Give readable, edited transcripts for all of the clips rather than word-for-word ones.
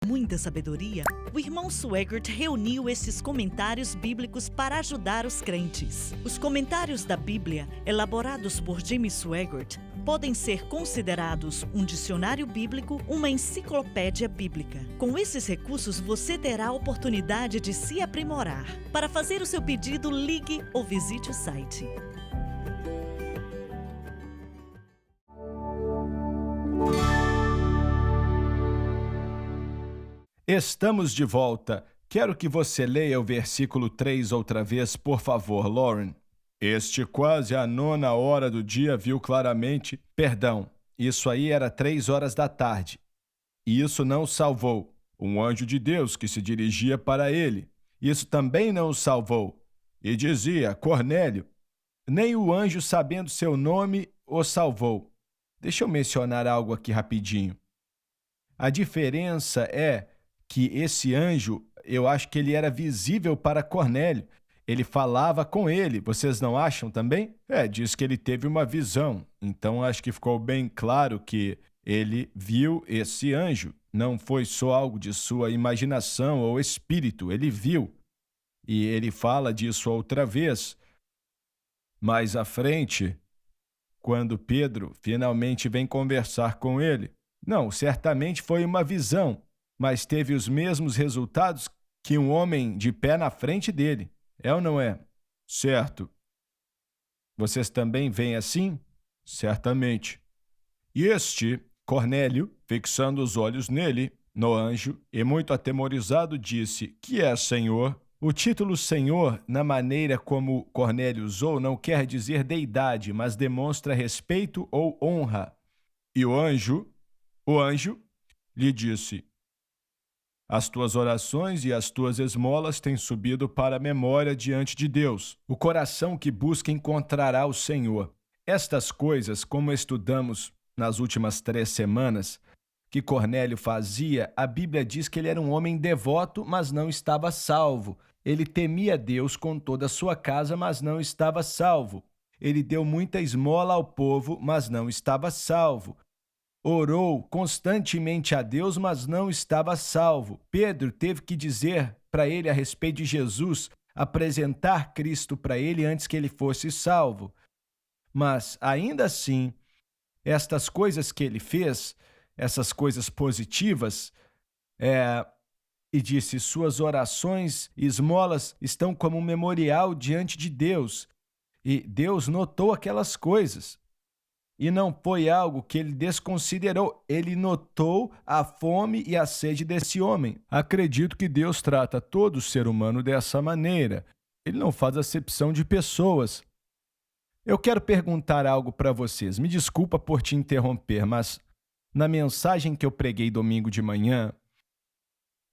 muita sabedoria, o irmão Swaggart reuniu esses comentários bíblicos para ajudar os crentes. Os comentários da Bíblia, elaborados por James Swaggart, podem ser considerados um dicionário bíblico, uma enciclopédia bíblica. Com esses recursos, você terá a oportunidade de se aprimorar. Para fazer o seu pedido, ligue ou visite o site. Estamos de volta. Quero que você leia o versículo 3 outra vez, por favor, Lauren. Este quase à 9ª do dia viu claramente... Perdão, isso aí era 3 horas da tarde. E isso não o salvou. Um anjo de Deus que se dirigia para ele. Isso também não o salvou. E dizia, Cornélio, nem o anjo sabendo seu nome o salvou. Deixa eu mencionar algo aqui rapidinho. A diferença é que esse anjo, eu acho que ele era visível para Cornélio. Ele falava com ele, vocês não acham também? Diz que ele teve uma visão. Então acho que ficou bem claro que ele viu esse anjo. Não foi só algo de sua imaginação ou espírito, ele viu. E ele fala disso outra vez. Mais à frente, quando Pedro finalmente vem conversar com ele. Não, certamente foi uma visão, mas teve os mesmos resultados que um homem de pé na frente dele. É ou não é? Certo. Vocês também veem assim? Certamente. E este, Cornélio, fixando os olhos nele, no anjo, e muito atemorizado, disse, que é, Senhor? O título Senhor, na maneira como Cornélio usou, não quer dizer deidade, mas demonstra respeito ou honra. E o anjo lhe disse, as tuas orações e as tuas esmolas têm subido para a memória diante de Deus. O coração que busca encontrará o Senhor. Estas coisas, como estudamos nas últimas 3 semanas, que Cornélio fazia, a Bíblia diz que ele era um homem devoto, mas não estava salvo. Ele temia Deus com toda a sua casa, mas não estava salvo. Ele deu muita esmola ao povo, mas não estava salvo. Orou constantemente a Deus, mas não estava salvo. Pedro teve que dizer para ele a respeito de Jesus, apresentar Cristo para ele antes que ele fosse salvo. Mas, ainda assim, estas coisas que ele fez, essas coisas positivas, e disse, suas orações e esmolas estão como um memorial diante de Deus. E Deus notou aquelas coisas. E não foi algo que ele desconsiderou. Ele notou a fome e a sede desse homem. Acredito que Deus trata todo ser humano dessa maneira. Ele não faz acepção de pessoas. Eu quero perguntar algo para vocês. Me desculpa por te interromper, mas na mensagem que eu preguei domingo de manhã,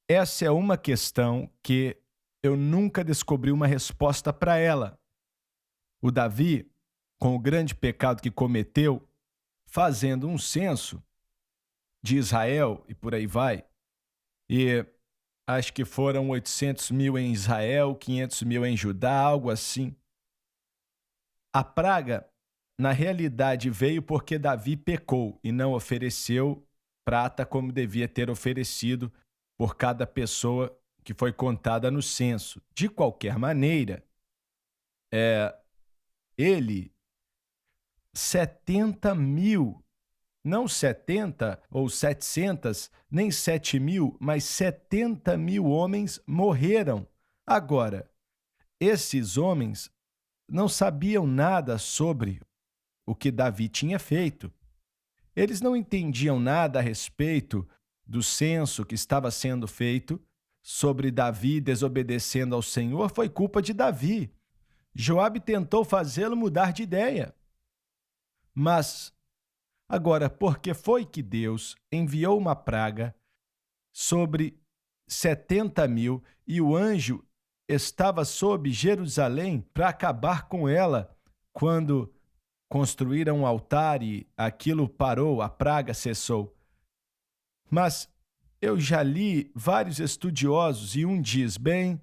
essa é uma questão que eu nunca descobri uma resposta para ela. O Davi, com o grande pecado que cometeu, fazendo um censo de Israel e por aí vai, e acho que foram 800 mil em Israel, 500 mil em Judá, algo assim. A praga, na realidade, veio porque Davi pecou e não ofereceu prata como devia ter oferecido por cada pessoa que foi contada no censo. De qualquer maneira, ele, 70 mil, não 70 ou 700, nem 7 mil, mas 70 mil homens morreram. Agora, esses homens não sabiam nada sobre o que Davi tinha feito. Eles não entendiam nada a respeito do censo que estava sendo feito sobre Davi desobedecendo ao Senhor. Foi culpa de Davi. Joabe tentou fazê-lo mudar de ideia. Mas, agora, por que foi que Deus enviou uma praga sobre 70 mil e o anjo estava sob Jerusalém para acabar com ela quando construíram um altar e aquilo parou, a praga cessou? Mas eu já li vários estudiosos e um diz, bem,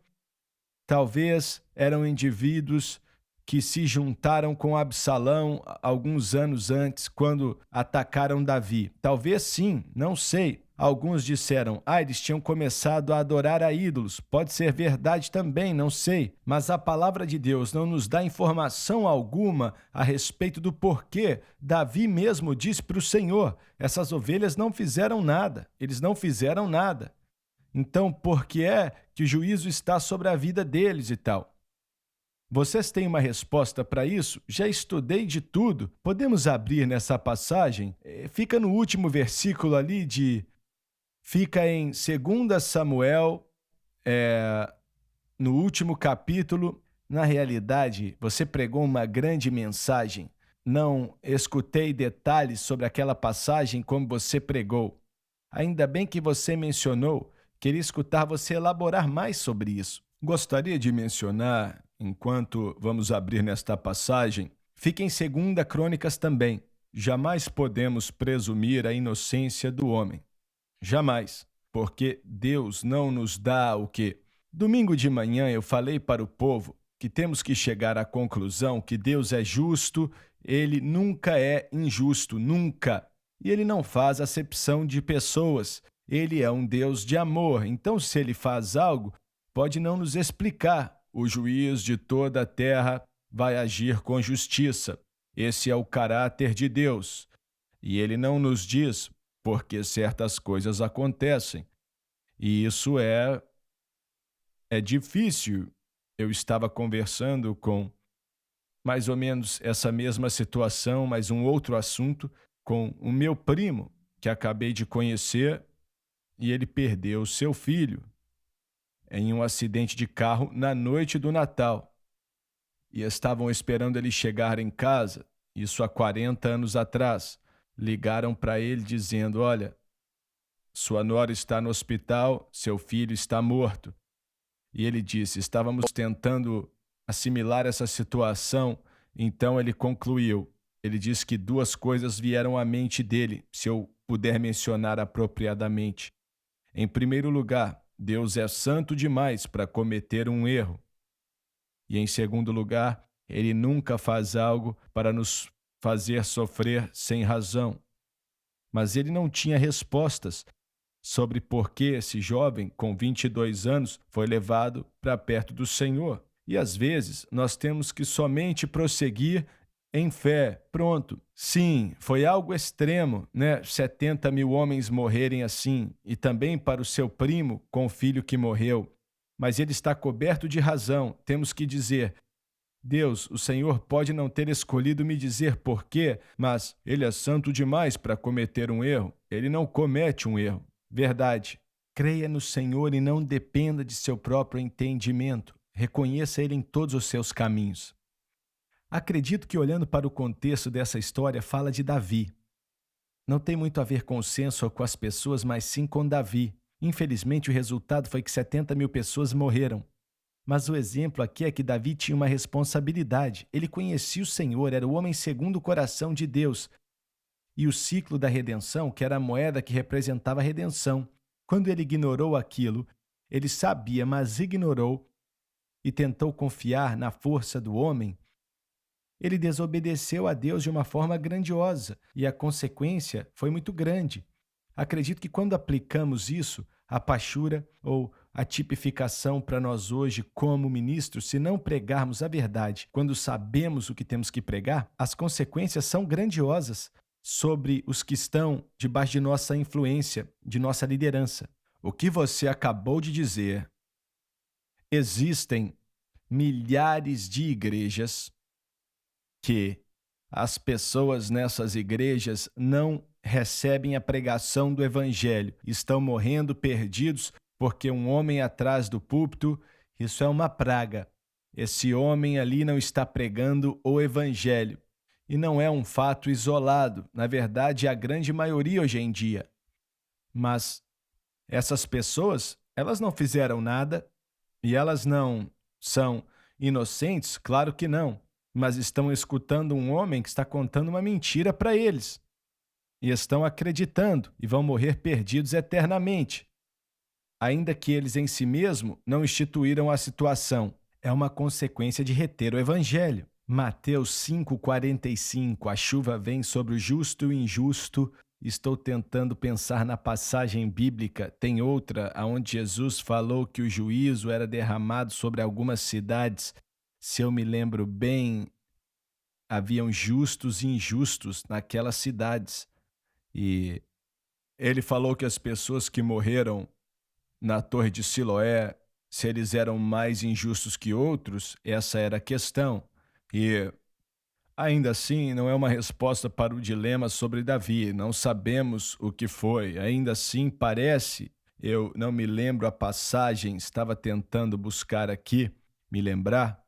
talvez eram indivíduos que se juntaram com Absalão alguns anos antes, quando atacaram Davi. Talvez sim, não sei. Alguns disseram, eles tinham começado a adorar a ídolos. Pode ser verdade também, não sei. Mas a palavra de Deus não nos dá informação alguma a respeito do porquê. Davi mesmo disse para o Senhor, essas ovelhas não fizeram nada, eles não fizeram nada. Então, por que é que o juízo está sobre a vida deles e tal? Vocês têm uma resposta para isso? Já estudei de tudo. Podemos abrir nessa passagem? Fica no último versículo ali Fica em 2 Samuel, no último capítulo. Na realidade, você pregou uma grande mensagem. Não escutei detalhes sobre aquela passagem como você pregou. Ainda bem que você mencionou. Queria escutar você elaborar mais sobre isso. Gostaria de mencionar, enquanto vamos abrir nesta passagem, fica em 2 Crônicas também. Jamais podemos presumir a inocência do homem. Jamais, porque Deus não nos dá o quê? Domingo de manhã eu falei para o povo que temos que chegar à conclusão que Deus é justo, Ele nunca é injusto, nunca. E Ele não faz acepção de pessoas, Ele é um Deus de amor. Então, se Ele faz algo, pode não nos explicar. O juiz de toda a terra vai agir com justiça. Esse é o caráter de Deus. E Ele não nos diz porque certas coisas acontecem. E isso é difícil. Eu estava conversando com mais ou menos essa mesma situação, mas um outro assunto, com o meu primo, que acabei de conhecer, e ele perdeu seu filho em um acidente de carro na noite do Natal. E estavam esperando ele chegar em casa, isso há 40 anos atrás. Ligaram para ele dizendo, olha, sua nora está no hospital, seu filho está morto. E ele disse, estávamos tentando assimilar essa situação, então ele concluiu. Ele disse que 2 coisas vieram à mente dele, se eu puder mencionar apropriadamente. Em primeiro lugar, Deus é santo demais para cometer um erro. E em segundo lugar, Ele nunca faz algo para nos fazer sofrer sem razão. Mas ele não tinha respostas sobre por que esse jovem, com 22 anos, foi levado para perto do Senhor. E às vezes nós temos que somente prosseguir em fé. Pronto. Sim, foi algo extremo, né? 70 mil homens morrerem assim, e também para o seu primo com o filho que morreu. Mas ele está coberto de razão. Temos que dizer, Deus, o Senhor pode não ter escolhido me dizer por quê, mas Ele é santo demais para cometer um erro. Ele não comete um erro. Verdade. Creia no Senhor e não dependa de seu próprio entendimento. Reconheça Ele em todos os seus caminhos. Acredito que, olhando para o contexto dessa história, fala de Davi. Não tem muito a ver com o censo ou com as pessoas, mas sim com Davi. Infelizmente, o resultado foi que 70 mil pessoas morreram. Mas o exemplo aqui é que Davi tinha uma responsabilidade. Ele conhecia o Senhor, era o homem segundo o coração de Deus. E o ciclo da redenção, que era a moeda que representava a redenção. Quando ele ignorou aquilo, ele sabia, mas ignorou e tentou confiar na força do homem, ele desobedeceu a Deus de uma forma grandiosa e a consequência foi muito grande. Acredito que quando aplicamos isso, a pachura ou a tipificação para nós hoje como ministros, se não pregarmos a verdade, quando sabemos o que temos que pregar, as consequências são grandiosas sobre os que estão debaixo de nossa influência, de nossa liderança. O que você acabou de dizer, existem milhares de igrejas que as pessoas nessas igrejas não recebem a pregação do evangelho, estão morrendo perdidos porque um homem atrás do púlpito, isso é uma praga. Esse homem ali não está pregando o evangelho. E não é um fato isolado, na verdade é a grande maioria hoje em dia. Mas essas pessoas, elas não fizeram nada e elas não são inocentes? Claro que não. Mas estão escutando um homem que está contando uma mentira para eles. E estão acreditando e vão morrer perdidos eternamente. Ainda que eles em si mesmos não instituíram a situação. É uma consequência de reter o evangelho. Mateus 5,45, a chuva vem sobre o justo e o injusto Estou tentando pensar na passagem bíblica. Tem outra onde Jesus falou que o juízo era derramado sobre algumas cidades. Se eu me lembro bem, haviam justos e injustos naquelas cidades. E ele falou que as pessoas que morreram na Torre de Siloé, se eles eram mais injustos que outros, essa era a questão. E ainda assim, não é uma resposta para o dilema sobre Davi. Não sabemos o que foi. Ainda assim, parece, eu não me lembro a passagem, estava tentando buscar aqui, me lembrar.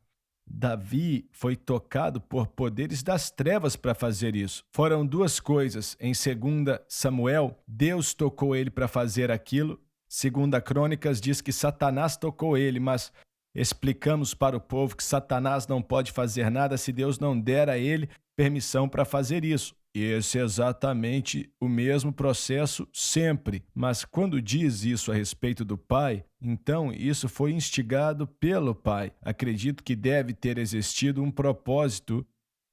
Davi foi tocado por poderes das trevas para fazer isso. Foram duas coisas. Em 2 Samuel, Deus tocou ele para fazer aquilo. 2 Crônicas diz que Satanás tocou ele, mas explicamos para o povo que Satanás não pode fazer nada se Deus não der a ele permissão para fazer isso. E esse é exatamente o mesmo processo sempre. Mas quando diz isso a respeito do pai, então isso foi instigado pelo pai. Acredito que deve ter existido um propósito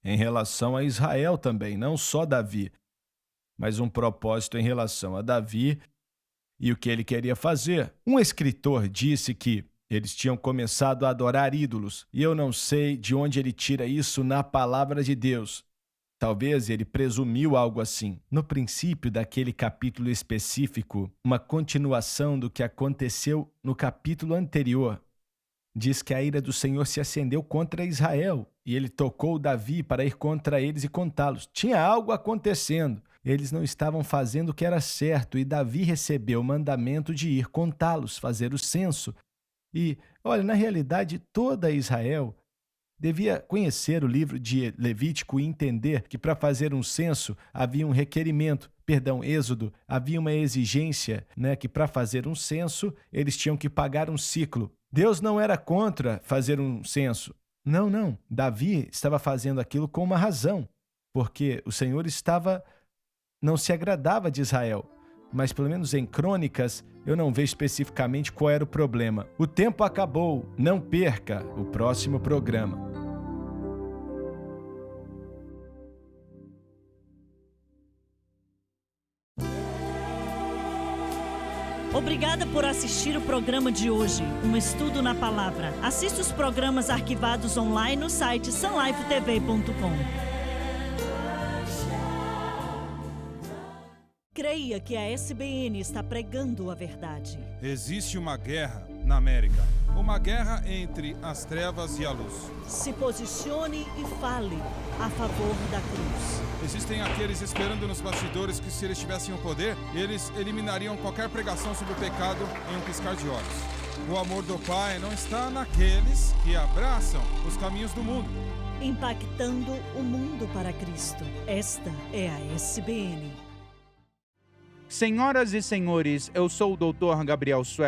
em relação a Israel também, não só Davi, mas um propósito em relação a Davi e o que ele queria fazer. Um escritor disse que eles tinham começado a adorar ídolos, e eu não sei de onde ele tira isso na palavra de Deus. Talvez ele presumiu algo assim. No princípio daquele capítulo específico, uma continuação do que aconteceu no capítulo anterior, diz que a ira do Senhor se acendeu contra Israel, e ele tocou Davi para ir contra eles e contá-los. Tinha algo acontecendo. Eles não estavam fazendo o que era certo, e Davi recebeu o mandamento de ir contá-los, fazer o censo. E, olha, na realidade, toda Israel devia conhecer o livro de Levítico e entender que para fazer um censo havia um requerimento, Êxodo, havia uma exigência, que para fazer um censo eles tinham que pagar um ciclo. Deus não era contra fazer um censo. Não. Davi estava fazendo aquilo com uma razão, porque o Senhor não se agradava de Israel. Mas pelo menos em Crônicas, eu não vejo especificamente qual era o problema. O tempo acabou, não perca o próximo programa. Obrigada por assistir o programa de hoje, um estudo na palavra. Assista os programas arquivados online no site sunlifetv.com. Creia que a SBN está pregando a verdade. Existe uma guerra na América. Uma guerra entre as trevas e a luz. Se posicione e fale a favor da cruz. Existem aqueles esperando nos bastidores que, se eles tivessem o poder, eles eliminariam qualquer pregação sobre o pecado em um piscar de olhos. O amor do Pai não está naqueles que abraçam os caminhos do mundo. Impactando o mundo para Cristo. Esta é a SBN. Senhoras e senhores, eu sou o Dr. Gabriel Sué.